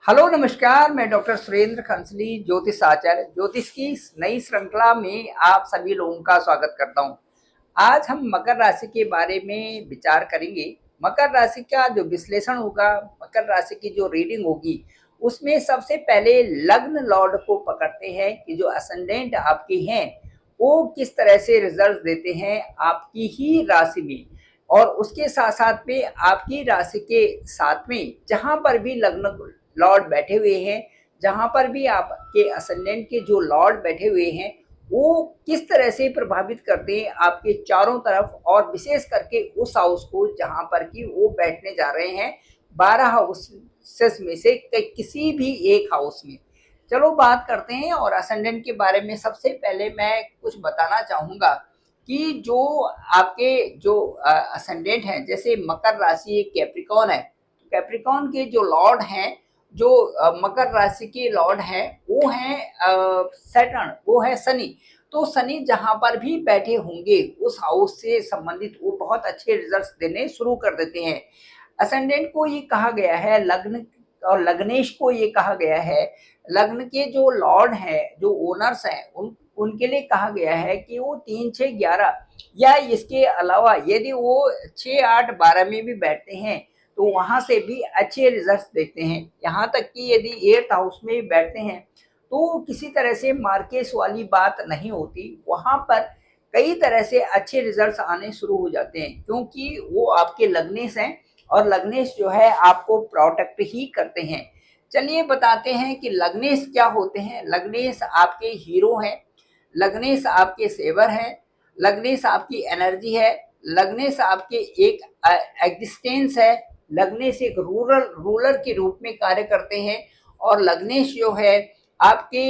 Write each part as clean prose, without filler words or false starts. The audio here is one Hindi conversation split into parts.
हेलो नमस्कार, मैं डॉक्टर सुरेंद्र खंसली ज्योतिष आचार्य ज्योतिष की इस नई श्रृंखला में आप सभी लोगों का स्वागत करता हूं। आज हम मकर राशि के बारे में विचार करेंगे। मकर राशि का जो विश्लेषण होगा, मकर राशि की जो रीडिंग होगी, उसमें सबसे पहले लग्न लॉर्ड को पकड़ते हैं कि जो असेंडेंट आपके हैं वो किस तरह से रिजल्ट देते हैं आपकी ही राशि में। और उसके साथ साथ में आपकी राशि के साथ में जहां पर भी लग्न लॉर्ड बैठे हुए हैं, जहां पर भी आपके असेंडेंट के जो लॉर्ड बैठे हुए हैं वो किस तरह से प्रभावित करते हैं आपके चारों तरफ, और विशेष करके उस हाउस को जहां पर कि वो बैठने जा रहे हैं 12 हाउसेस में से किसी भी एक हाउस में। चलो बात करते हैं और असेंडेंट के बारे में। सबसे पहले मैं कुछ बताना चाहूंगा कि जो आपके जो असेंडेंट हैं, जैसे मकर राशि एक कैप्रिकॉन है, कैप्रिकॉन के जो लॉर्ड हैं, जो मकर राशि के लॉर्ड हैं वो हैं सैटर्न, वो है शनि। तो शनि जहां पर भी बैठे होंगे उस हाउस से संबंधित वो बहुत अच्छे रिजल्ट्स देने शुरू कर देते हैं। असेंडेंट को ये कहा गया है लग्न, और लग्नेश को ये कहा गया है, लग्न के जो लॉर्ड हैं, जो ओनर्स हैं, उनके लिए कहा गया है कि वो 3, 6, 11 या इसके अलावा यदि वो 6, 8, 12 में भी बैठते हैं तो वहां से भी अच्छे रिजल्ट्स देखते हैं। यहाँ तक कि यदि 8th हाउस में बैठते हैं तो किसी तरह से मार्केस वाली बात नहीं होती, वहां पर कई तरह से अच्छे रिजल्ट्स आने शुरू हो जाते हैं, क्योंकि वो आपके लग्नेश हैं और लग्नेश जो है आपको प्रोटेक्ट ही करते हैं। चलिए बताते हैं कि लग्नेश क्या होते हैं। लग्नेश आपके हीरो हैं, लग्नेश आपके सेवर हैं, लग्नेश आपकी एनर्जी है, लग्नेश आपके एक एग्जिस्टेंस है, लग्नेश एक रूलर के रूप में कार्य करते हैं। और लग्नेश जो है आपके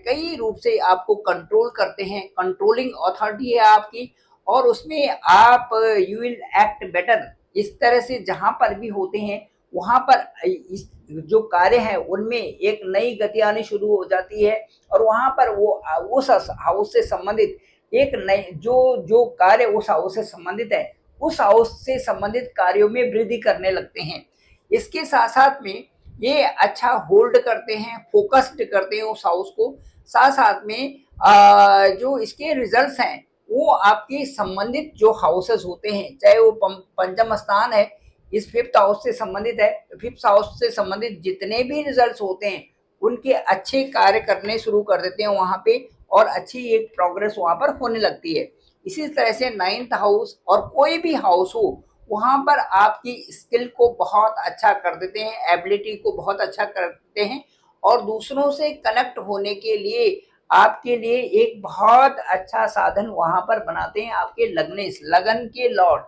कई रूप से आपको कंट्रोल करते हैं, कंट्रोलिंग अथॉरिटी है आपकी। और उसमें आप यू विल एक्ट बेटर, इस तरह से जहां पर भी होते हैं वहां पर इस जो कार्य है उनमें एक नई गति आनी शुरू हो जाती है। और वहां पर वो उस हाउस से संबंधित एक नई जो जो कार्य उस हाउस से संबंधित है, उस हाउस से संबंधित कार्यों में वृद्धि करने लगते हैं। इसके साथ साथ में ये अच्छा होल्ड करते हैं, फोकस्ड करते हैं उस हाउस को। साथ साथ में जो इसके रिजल्ट्स हैं वो आपकी संबंधित जो हाउसेस होते हैं, चाहे वो पंचम स्थान है, इस 5th हाउस से संबंधित है, तो 5th हाउस से संबंधित जितने भी रिजल्ट्स होते हैं उनके अच्छे कार्य करने शुरू कर देते हैं वहां पे, और अच्छी एक प्रोग्रेस वहां पर होने लगती है। इसी तरह से 9th हाउस और कोई भी हाउस हो वहां पर आपकी स्किल को बहुत अच्छा कर देते हैं, एबिलिटी को बहुत अच्छा कर देते हैं, और दूसरों से कनेक्ट होने के लिए आपके लिए एक बहुत अच्छा साधन वहां पर बनाते हैं आपके लग्नेश, लगन के लॉर्ड।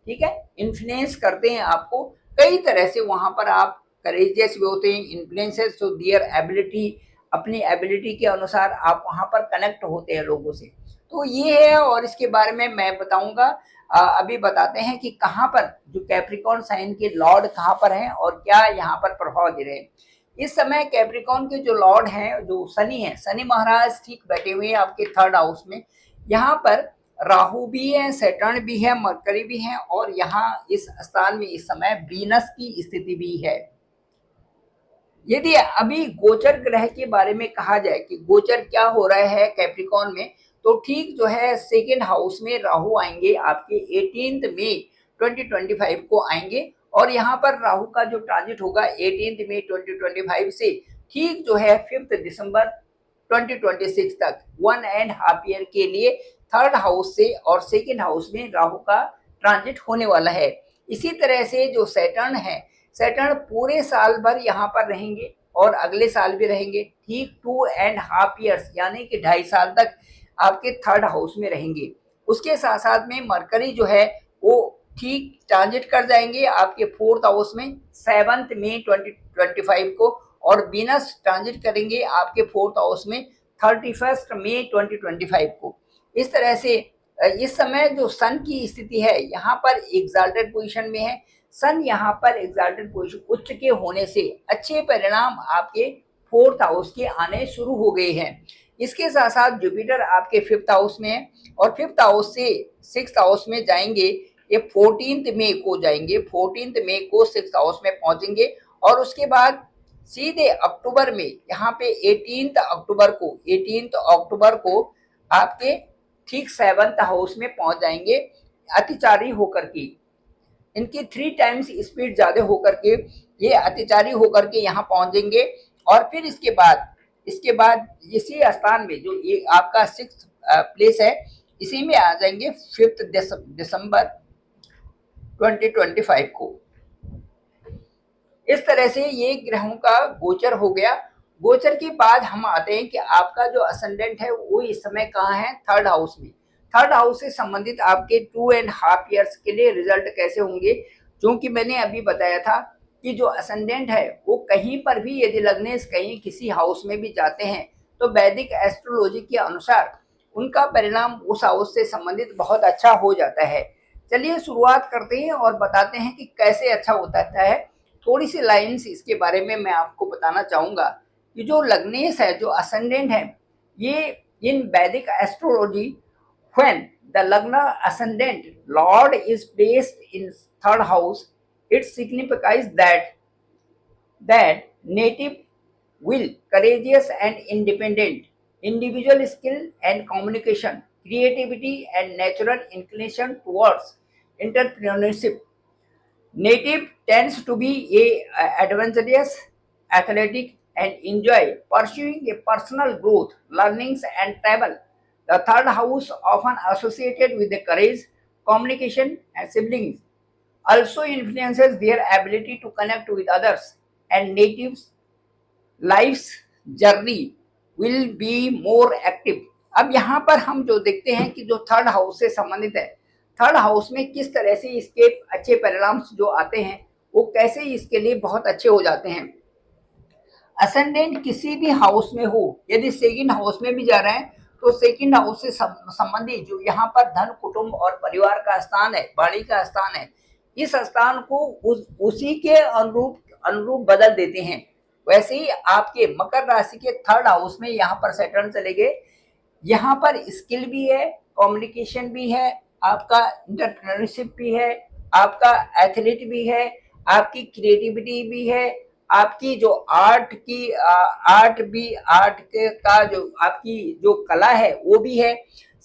ठीक है, इन्फ्लुएंस करते हैं आपको कई तरह से। वहां पर आप करेजियस भी होते हैं, इन्फ्लुएंसेस टू दियर एबिलिटी, अपनी एबिलिटी के अनुसार आप वहां पर कनेक्ट होते हैं लोगों से। तो ये है, और इसके बारे में मैं बताऊंगा। अभी बताते हैं कि कहाँ पर जो कैप्रिकॉन साइन के लॉर्ड कहाँ पर हैं और क्या यहाँ पर प्रभाव दे रहे हैं। इस समय कैप्रिकॉन के जो लॉर्ड हैं, जो शनि है, शनि महाराज ठीक बैठे हुए हैं आपके 3rd हाउस में। यहाँ पर राहु भी है, सैटर्न भी है, मरकरी भी है, और यहाँ इस स्थान में इस समय वीनस की स्थिति भी है। यदि अभी गोचर ग्रह के बारे में कहा जाए कि गोचर क्या हो रहा है कैप्रिकॉन में, तो ठीक जो है 2nd हाउस में राहु आएंगे आपके 18 मई 2025 को आएंगे। और यहाँ पर राहु का जो ट्रांजिट होगा 18 मई 2025 से ठीक जो है 5 दिसंबर 2026 तक 1.5 ईयर के लिए 3rd हाउस से और 2nd हाउस में राहु का ट्रांजिट होने वाला है। इसी तरह से जो सैटर्न है, सैटर्न पूरे साल भर यहाँ पर रहेंगे और अगले साल भी रहेंगे, ठीक 2.5 ईयर्स यानी कि 2.5 साल तक आपके 3rd हाउस में रहेंगे। उसके साथ साथ में मरकरी जो है वो ठीक ट्रांजिट कर जाएंगे आपके 4th हाउस में 7 मई 2025 को, और वीनस ट्रांजिट करेंगे आपके 4th हाउस में 31 मई 2025 को। इस तरह से इस समय जो सन की स्थिति है यहाँ पर एग्जाल्टेड पोजीशन में है। सन यहाँ पर एग्जाल्टेड पोजीशन उच्च के होने से अच्छे परिणाम आपके 4th हाउस के आने शुरू हो गए हैं। इसके साथ साथ जुपिटर आपके 5th हाउस में है, और 5th हाउस से 6th हाउस में जाएंगे। ये 14 मई को जाएंगे, 14 मई को 6th हाउस में पहुंचेंगे, और उसके बाद सीधे अक्टूबर में यहाँ पे 18 अक्टूबर को आपके ठीक 7th हाउस में पहुंच जाएंगे अतिचारी होकर के। इनकी 3 टाइम्स स्पीड ज्यादा होकर के ये अतिचारी होकर के यहाँ पहुंचेंगे और फिर इसके बाद इसी स्थान में जो ये आपका 6th प्लेस है इसी में आ जाएंगे 5 दिसंबर 2025 को। इस तरह से ये ग्रहों का गोचर हो गया। गोचर के बाद हम आते हैं कि आपका जो असेंडेंट है वो इस समय कहाँ है, 3rd हाउस में। 3rd हाउस से संबंधित आपके 2.5 ईयर्स के लिए रिजल्ट कैसे होंगे, क्योंकि मैंने अभी बताया था कि जो असेंडेंट है वो कहीं पर भी यदि लग्नेश कहीं किसी हाउस में भी जाते हैं तो वैदिक एस्ट्रोलॉजी के अनुसार उनका परिणाम उस हाउस से संबंधित बहुत अच्छा हो जाता है। चलिए शुरुआत करते हैं और बताते हैं कि कैसे अच्छा होता है। थोड़ी सी लाइन्स इसके बारे में मैं आपको बताना चाहूंगा कि जो लग्नेश है, जो असेंडेंट है, ये इन वैदिक एस्ट्रोलॉजी व्हेन द लग्न ascendant lord is placed in 3rd house, it signifies that native will, courageous and independent, individual skill and communication, creativity and natural inclination towards entrepreneurship. Native tends to be adventurous, athletic, and enjoy pursuing a personal growth, learnings, and travel. The 3rd house, often associated with the courage, communication, and siblings, also influences their ability to connect with others, and natives' life's journey will be more active. अब यहाँ पर हम जो देखते हैं कि जो 3rd हाउस से संबंधित है, 3rd हाउस में किस तरह से इसके अच्छे परिणाम जो आते हैं वो कैसे इसके लिए बहुत अच्छे हो जाते हैं। असेंडेंट किसी भी हाउस में हो, यदि 2nd हाउस में भी जा रहे हैं तो 2nd हाउस से संबंधित जो यहाँ पर धन, कुटुंब और परिवार का स्थान है, वाणी का स्थान है, इस स्थान को उसी के अनुरूप बदल देते हैं। वैसे ही आपके मकर राशि के 3rd हाउस में यहाँ पर सैटर्न चले गए, यहाँ पर स्किल भी है, कम्युनिकेशन भी है, आपका एंटरप्रेन्योरशिप भी है, आपका एथलीट भी है, आपकी क्रिएटिविटी भी है, आपकी जो आर्ट के का जो आपकी जो कला है वो भी है।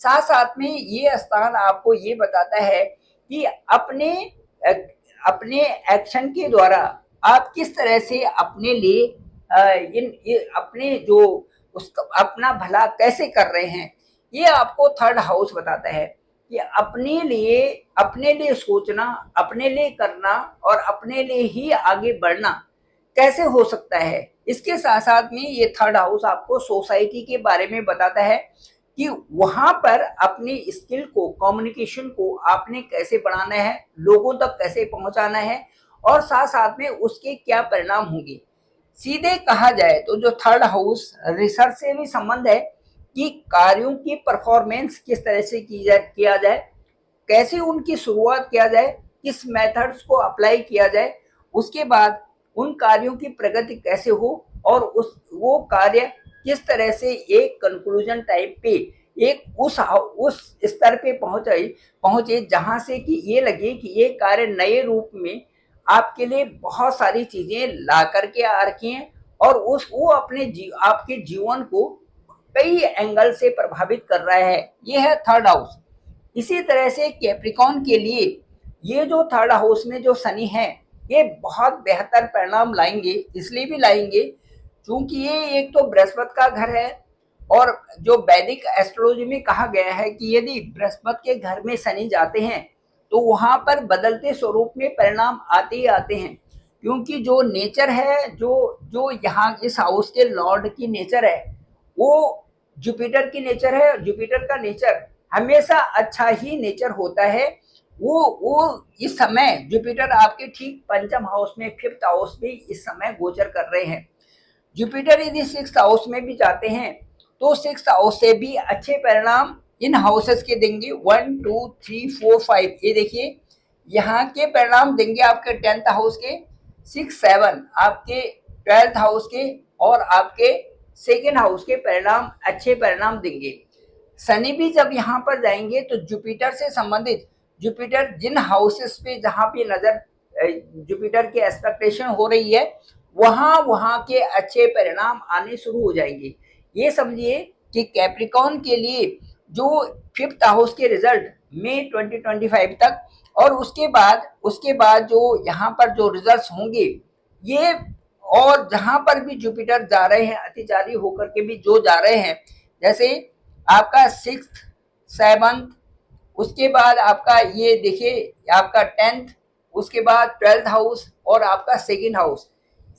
साथ साथ में ये स्थान आपको ये बताता है कि अपने एक्शन के द्वारा आप किस तरह से अपने लिए अपने जो उसका अपना भला कैसे कर रहे हैं, ये आपको 3rd हाउस बताता है कि अपने लिए सोचना, अपने लिए करना और अपने लिए ही आगे बढ़ना कैसे हो सकता है। इसके साथ साथ में ये 3rd हाउस आपको सोसाइटी के बारे में बताता है कि वहां पर अपनी स्किल को, कम्युनिकेशन को आपने कैसे बढ़ाना है, लोगों तक कैसे पहुंचाना है और साथ साथ में उसके क्या परिणाम होंगे। सीधे कहा जाए तो जो 3rd हाउस रिसर्च से भी संबंध है कि कार्यों की परफॉर्मेंस किस तरह से किया जाए, कैसे उनकी शुरुआत किया जाए, किस मेथड्स को अप्लाई किया जाए, उसके बाद उन कार्यों की प्रगति कैसे हो और वो कार्य किस तरह से एक कंक्लूजन टाइप पे एक उस स्तर पे पहुंचे जहां से कि ये लगे कि ये कार्य नए रूप में आपके लिए बहुत सारी चीजें ला करके आ रखी हैं और वो आपके जीवन को कई एंगल से प्रभावित कर रहा है। ये है 3rd हाउस। इसी तरह से कैप्रिकॉर्न के लिए ये जो 3rd हाउस में जो शनि है ये बहुत बेहतर परिणाम लाएंगे, इसलिए भी लाएंगे क्योंकि ये एक तो बृहस्पति का घर है और जो वैदिक एस्ट्रोलॉजी में कहा गया है कि यदि बृहस्पति के घर में शनि जाते हैं तो वहां पर बदलते स्वरूप में परिणाम आते ही आते हैं, क्योंकि जो नेचर है, जो यहाँ इस हाउस के लॉर्ड की नेचर है वो जुपिटर की नेचर है। जुपिटर का नेचर हमेशा अच्छा ही नेचर होता है। वो इस समय जुपिटर आपके ठीक 5th हाउस में, 5th हाउस में इस समय गोचर कर रहे हैं। जुपिटर यदि 6th हाउस में भी जाते हैं तो 6th हाउस से भी अच्छे परिणाम इन हाउसेस के देंगे। 1 2 3 4 5 ये देखिए यहाँ के परिणाम देंगे आपके 10th हाउस के, 6 7 आपके 12th हाउस के और आपके 2nd हाउस के परिणाम अच्छे परिणाम देंगे। शनि भी जब यहाँ पर जाएंगे तो जुपिटर से संबंधित, जुपिटर जिन हाउसेस पे जहाँ पे नजर जुपिटर की एक्सपेक्टेशन हो रही है वहां वहां के अच्छे परिणाम आने शुरू हो जाएंगे। ये समझिए कि कैप्रिकॉन के लिए जो 5th हाउस के रिजल्ट मई 2025 तक, और उसके बाद जो यहाँ पर जो रिजल्ट्स होंगे ये, और जहां पर भी जुपिटर जा रहे हैं अतिचारी होकर के भी जो जा रहे हैं, जैसे आपका 6th 7th, उसके बाद आपका ये देखिए आपका 10th, उसके बाद 12th हाउस और आपका 2nd हाउस,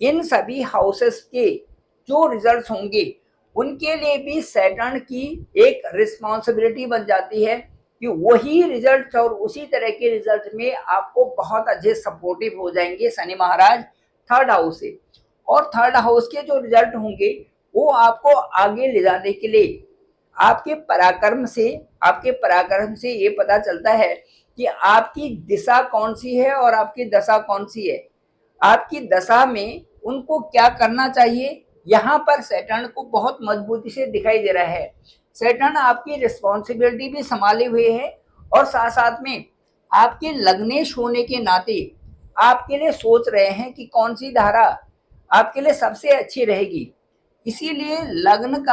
इन सभी हाउसेस के जो रिजल्ट्स होंगे उनके लिए भी सैटर्न की एक रिस्पॉन्सिबिलिटी बन जाती है कि वही रिजल्ट और उसी तरह के रिजल्ट में आपको बहुत अच्छे सपोर्टिव हो जाएंगे शनि महाराज 3rd हाउस से। और 3rd हाउस के जो रिजल्ट होंगे वो आपको आगे ले जाने के लिए आपके पराक्रम से ये पता चलता है कि आपकी दिशा कौन सी है और आपकी दशा कौन सी है, आपकी दशा में उनको क्या करना चाहिए। यहाँ पर सैटर्न को बहुत मजबूती से दिखाई दे रहा है। सैटर्न आपकी रिस्पॉन्सिबिलिटी भी संभाले हुए है और साथ साथ में आपके लग्नेश होने के नाते आपके लिए सोच रहे हैं कि कौन सी धारा आपके लिए सबसे अच्छी रहेगी। इसीलिए लग्न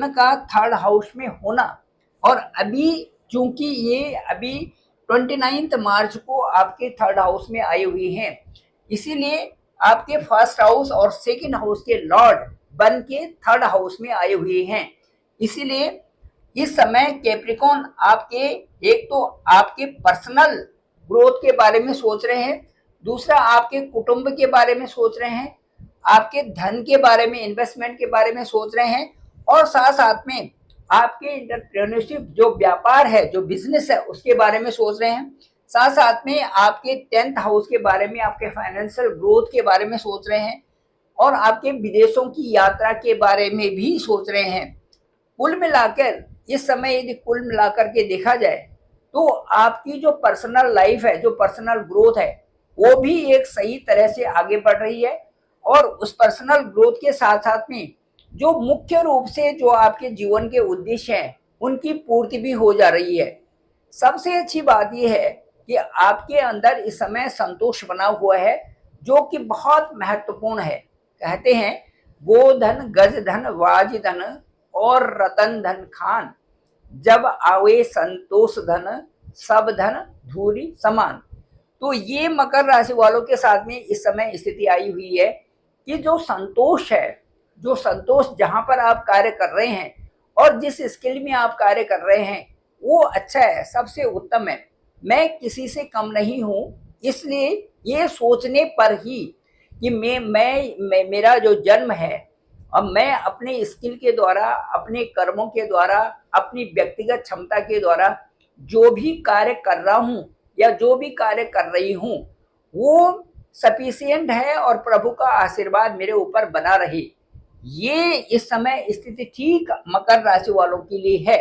का 3rd हाउस में होना, और अभी चूंकि ये अभी 29 मार्च को आपके 3rd हाउस में आई हुई हैं, इसीलिए आपके 1st हाउस और 2nd हाउस के लॉर्ड बन के 3rd हाउस में आए हुए हैं। इसीलिए इस समय कैप्रिकॉन आपके, एक तो आपके पर्सनल ग्रोथ के बारे में सोच रहे हैं, दूसरा आपके कुटुंब के बारे में सोच रहे हैं, आपके धन के बारे में, इन्वेस्टमेंट के बारे में सोच रहे हैं, और साथ साथ में आपके एंटरप्रेन्योरशिप जो व्यापार है, जो बिजनेस है, उसके बारे में सोच रहे हैं। साथ साथ में आपके 10th हाउस के बारे में, आपके फाइनेंशियल ग्रोथ के बारे में सोच रहे हैं, और आपके विदेशों की यात्रा के बारे में भी सोच रहे हैं। कुल मिलाकर इस समय यदि कुल मिलाकर के देखा जाए तो आपकी जो पर्सनल लाइफ है, जो पर्सनल ग्रोथ है, वो भी एक सही तरह से आगे बढ़ रही है। और उस पर्सनल ग्रोथ के साथ साथ में जो मुख्य रूप से जो आपके जीवन के उद्देश्य हैं उनकी पूर्ति भी हो जा रही है। सबसे अच्छी बात यह है कि आपके अंदर इस समय संतोष बना हुआ है, जो कि बहुत महत्वपूर्ण है। कहते हैं वो धन गज धन वाज धन और रतन धन खान, जब आवे संतोष धन सब धन धूरी समान। तो ये मकर राशि वालों के साथ में इस समय स्थिति आई हुई है कि जो संतोष है, जो संतोष जहां पर आप कार्य कर रहे हैं और जिस स्किल में आप कार्य कर रहे हैं वो अच्छा है, सबसे उत्तम है। मैं किसी से कम नहीं हूं, इसलिए ये सोचने पर ही कि मेरा जो जन्म है, अब मैं अपने स्किल के द्वारा, अपने कर्मों के द्वारा, अपनी व्यक्तिगत क्षमता के द्वारा जो भी कार्य कर रहा हूं या जो भी कार्य कर रही हूं वो सफिशिएंट है और प्रभु का आशीर्वाद मेरे ऊपर बना रहे। ये इस समय स्थिति ठीक मकर राशि वालों के लिए है।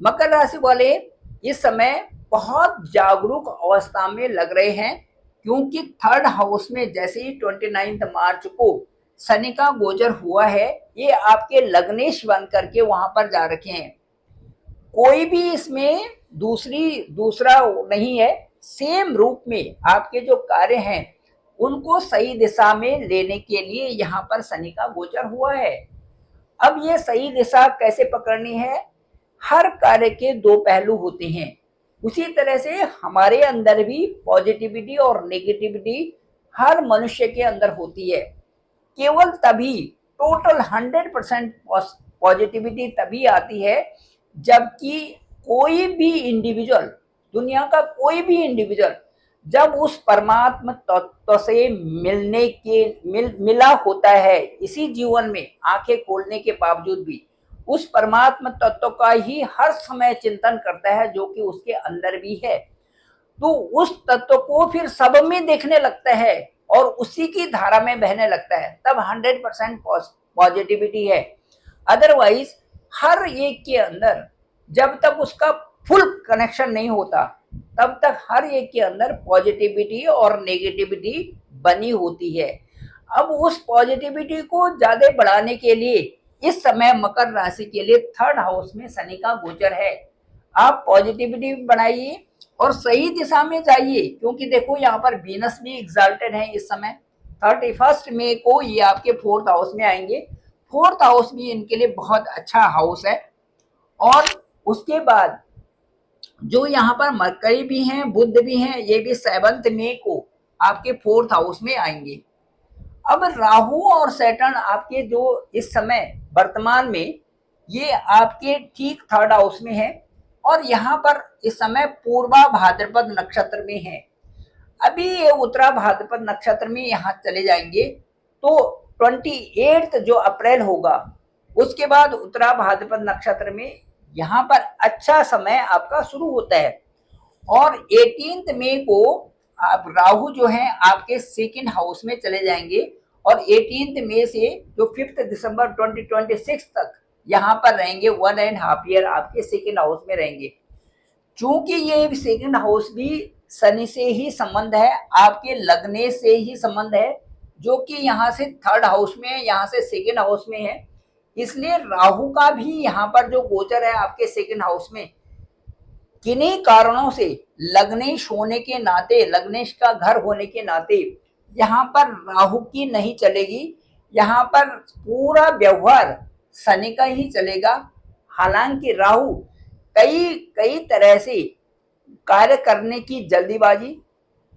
मकर राशि वाले इस समय बहुत जागरूक अवस्था में लग रहे हैं, क्योंकि 3rd हाउस में जैसे ही 29 मार्च को शनि का गोचर हुआ है, ये आपके लग्नेश बन करके वहां पर जा रखे हैं। कोई भी इसमें दूसरा नहीं है, सेम रूप में आपके जो कार्य हैं उनको सही दिशा में लेने के लिए यहाँ पर शनि का गोचर हुआ है। अब ये सही दिशा कैसे पकड़नी है, हर कार्य के दो पहलू होते हैं, उसी तरह से हमारे अंदर भी पॉजिटिविटी और नेगेटिविटी हर मनुष्य के अंदर होती है। केवल तभी टोटल 100% पॉजिटिविटी तभी आती है जबकि कोई भी इंडिविजुअल, दुनिया का कोई भी इंडिविजुअल जब उस परमात्मा तत्व से मिला होता है इसी जीवन में, आंखें खोलने के बावजूद भी उस परमात्मा तत्व का ही हर समय चिंतन करता है जो कि उसके अंदर भी है, तो उस तत्व को फिर सब में देखने लगता है और उसी की धारा में बहने लगता है, तब 100% पॉजिटिविटी है। अदरवाइज हर एक के अंदर जब तक उसका फुल कनेक्शन नहीं होता तब तक हर एक के अंदर पॉजिटिविटी और नेगेटिविटी बनी होती है। अब उस पॉजिटिविटी को ज्यादा बढ़ाने के लिए इस समय मकर राशि के लिए 3rd हाउस में शनि का गोचर है। आप पॉजिटिविटी बनाइए और सही दिशा में जाइए, क्योंकि देखो यहाँ पर वीनस भी एग्जाल्टेड है इस समय, 31 मई को ये आपके 4th हाउस में आएंगे। 4th हाउस भी इनके लिए बहुत अच्छा हाउस है। और उसके बाद जो यहाँ पर मरकरी भी हैं, बुध भी हैं, ये भी 7 मई को आपके 4th हाउस में आएंगे। अब राहु और सैटर्न आपके जो इस समय वर्तमान में ये आपके ठीक 3rd हाउस में है और यहाँ पर इस समय पूर्वा भाद्रपद नक्षत्र में है। अभी ये उत्तरा भाद्रपद नक्षत्र में यहाँ चले जाएंगे तो 28 जो अप्रैल होगा उसके बाद उत्तरा भाद्रपद नक्षत्र में यहाँ पर अच्छा समय आपका शुरू होता है। और 18 मई को आप राहु जो है आपके 2nd हाउस में चले जाएंगे और 18 मई से जो 5 दिसंबर 2026 तक यहाँ पर रहेंगे, 1.5 ईयर आपके 2nd हाउस में रहेंगे। चूंकि ये 2nd हाउस भी शनि से ही संबंध है, आपके लग्न से ही संबंध है, जो कि यहाँ से 3rd हाउस में है, यहाँ से 2nd हाउस में है, इसलिए राहु का भी यहाँ पर जो गोचर है आपके 2nd हाउस में किन्हीं कारणों से लग्नेश होने के नाते, लग्नेश का घर होने के नाते यहाँ पर राहु की नहीं चलेगी। यहाँ पर पूरा व्यवहार शनि का ही चलेगा। हालांकि राहु कई तरह से कार्य करने की जल्दीबाजी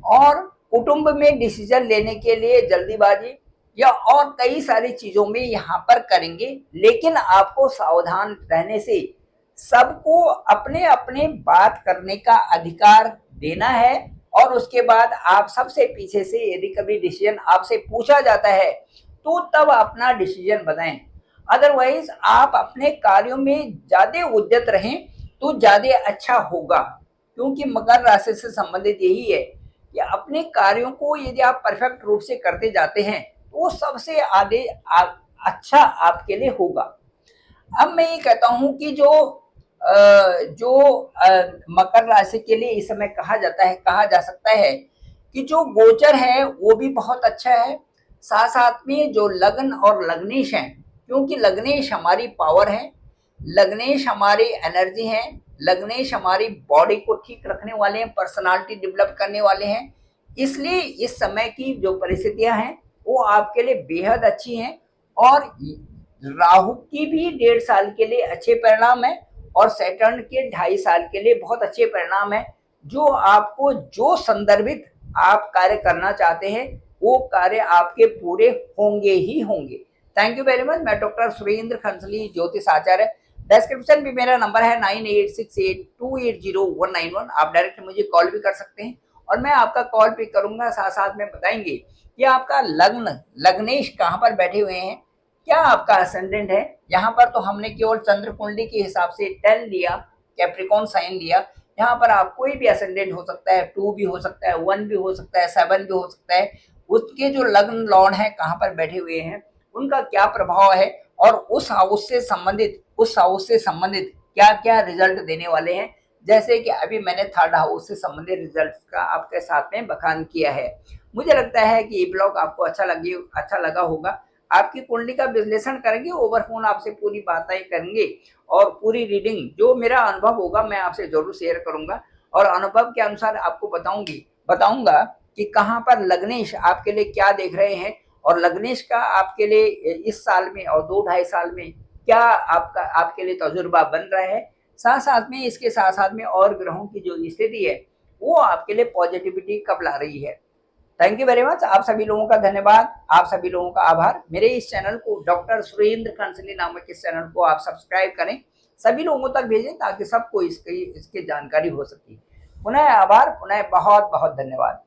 और कुटुंब में डिसीजन लेने के लिए जल्दीबाजी या और कई सारी चीजों में यहाँ पर करेंगे, लेकिन आपको सावधान रहने से सबको अपने अपने बात करने का अधिकार देना है। और उसके बाद आप सबसे पीछे से यदि कभी डिसीजन आपसे पूछा जाता है तो तब अपना डिसीजन बताएं। अदरवाइज आप अपने कार्यों में ज्यादा उद्यत रहें तो ज्यादा अच्छा होगा, क्योंकि मकर राशि से संबंधित यही है कि अपने कार्यों को यदि आप परफेक्ट रूप से करते जाते हैं तो सबसे आगे अच्छा आपके लिए होगा। अब मैं ये कहता हूं कि जो मकर राशि के लिए इस समय कहा जा सकता है कि जो गोचर है वो भी बहुत अच्छा है। साथ साथ में जो लग्न और लग्नेश है, क्योंकि लग्नेश हमारी पावर है, लग्नेश हमारी एनर्जी है, लग्नेश हमारी बॉडी को ठीक रखने वाले हैं, पर्सनालिटी डेवलप करने वाले हैं, इसलिए इस समय की जो परिस्थितियां हैं वो आपके लिए बेहद अच्छी हैं। और राहु की भी 1.5 साल के लिए अच्छे परिणाम है और सैटर्न के 2.5 साल के लिए बहुत अच्छे परिणाम है। जो आपको जो संदर्भित आप कार्य करना चाहते हैं वो कार्य आपके पूरे होंगे ही होंगे। Thank you very much. मैं डॉक्टर सुरेंद्र खंसली, ज्योतिष आचार्य। डिस्क्रिप्शन में मेरा नंबर है 9868280191। आप डायरेक्ट मुझे कॉल भी कर सकते हैं और मैं आपका कॉल पिक करूंगा। साथ साथ में बताएंगे कि आपका लग्नेश कहाँ पर बैठे हुए हैं, क्या आपका असेंडेंट है। यहाँ पर तो हमने केवल चंद्र कुंडली के हिसाब से 10 लिया, कैप्रिकॉन साइन लिया। यहाँ पर आप कोई भी असेंडेंट हो सकता है, 2 भी हो सकता है, 1 भी हो सकता है, 7 भी हो सकता है। उसके जो लग्न लॉर्ड है कहाँ पर बैठे हुए हैं, उनका क्या प्रभाव है और उस हाउस से संबंधित क्या क्या रिजल्ट देने वाले हैं। जैसे कि अभी मैंने 3rd हाउस से संबंधित रिजल्ट का आपके साथ में बखान किया है। मुझे लगता है कि ये ब्लॉग आपको अच्छा लगा होगा। आपकी कुंडली का विश्लेषण करेंगे, ओवर फोन आपसे पूरी बातें करेंगे और पूरी रीडिंग जो मेरा अनुभव होगा मैं आपसे जरूर शेयर करूंगा और अनुभव के अनुसार आपको बताऊंगा कि कहाँ पर लग्नेश आपके लिए क्या देख रहे हैं और लग्नेश का आपके लिए इस साल में और 2-2.5 साल में क्या आपके लिए तजुर्बा बन रहा है। इसके साथ साथ में और ग्रहों की जो स्थिति है वो आपके लिए पॉजिटिविटी कब ला रही है। Thank you very much. आप सभी लोगों का धन्यवाद, आप सभी लोगों का आभार। मेरे इस चैनल को डॉक्टर सुरेंद्र खंसली नामक इस चैनल को आप सब्सक्राइब करें, सभी लोगों तक भेजें ताकि सबको इसकी जानकारी हो सके। पुनः आभार, पुनः बहुत बहुत धन्यवाद।